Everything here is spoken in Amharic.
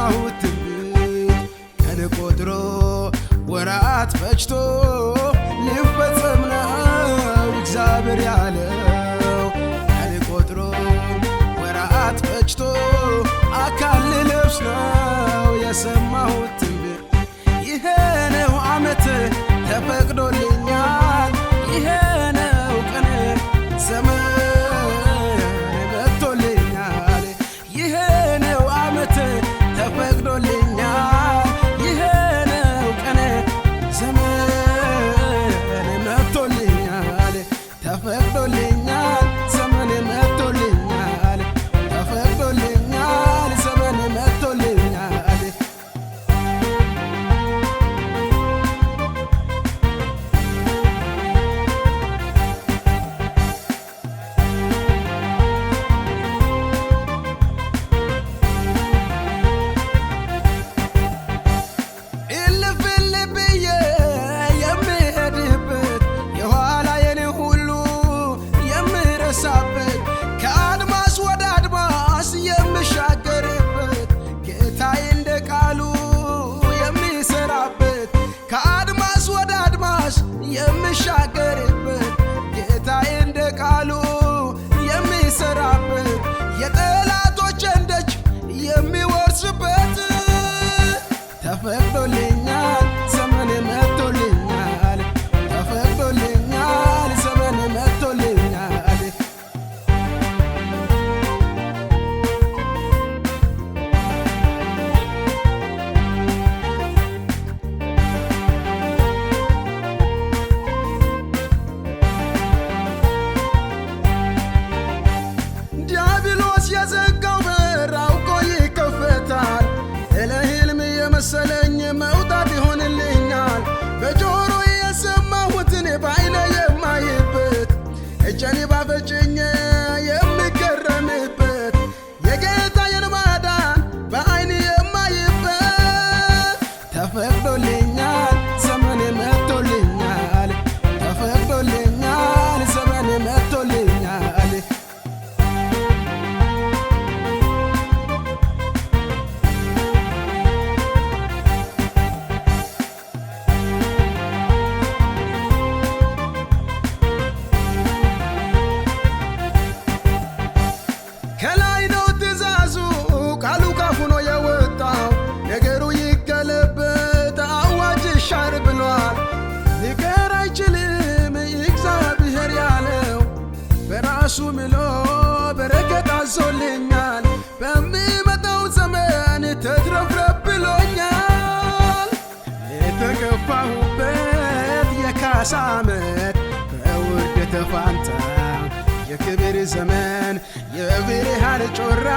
የሰማሁት ቀን ቆጥሮ ወራት ፈጅቶ ሊፈጸም ነው እግዚአብሔር ያለው። ቀን ቆጥሮ ወራት ፈጅቶ አካል ሊለብስ ነው የሰማሁት ይሄ ነው ዓመት ተፈቅዶልኛል። ይሄ ነው ቀን ዘመን መጥቶልኛል። ይሄ ነው ዓመት ተፈቅዶልኛል። ይሄ ነው ቀን ዘመን መጥቶልኛል። ተፈቅዶልኛል ዘመን መጥቶልኛል። ተፈቅዶልኛል ዘመን መጥቶልኛል። ከአድማስ ወደ አድማስ የምሻገርበት ጌታዬ እንደ ቃሉ የሚሰራበት ከአድማስ ወደ አድማስ የምሻገርበት ጌታዬ እንደ ቃሉ የሚሰራበት የጠላቶቼን ደጅ የሚወርስበት ተፈቅዶልኛል ዘመን መጥቶልኛል። ተፈቅዶልኛል ዘመን መጥቶልኛል። ዲያብሎስ የዘጋው በር አውቆ ይከፈታል። ለሕልም የመሰለኝ መውጣት ይሆንልኛል። በጆሮ የሰማሁትን በዓይኔ የማይበት እጄን ባፈጭኜ የምገረምበት የጌታዬን ማዳን በዓይኔ የማይበት ተፈቅዶልኛል ዘመን መጥቶልኛል። ተፈቅዶልኛል ዘመን መጥቶልኛል። ከላይ ነው ትእዛዙ ቃሉ ካፉ ነው የወጣው። ነገሩ ይገለበጥ አዋጅ ይሻር ብሏል። ሊቀር አይችልም እግዚአብሔር ያለው በራሱ ምሎ በረከት አዞልኛል። በሚመጣው ዘመን ተትረፍረፍ ብሎኛል። የተገፋሁበት የካሳ ዓመት በውርደት ፋንታ የክብር ዘመን የብርሃን ጮራ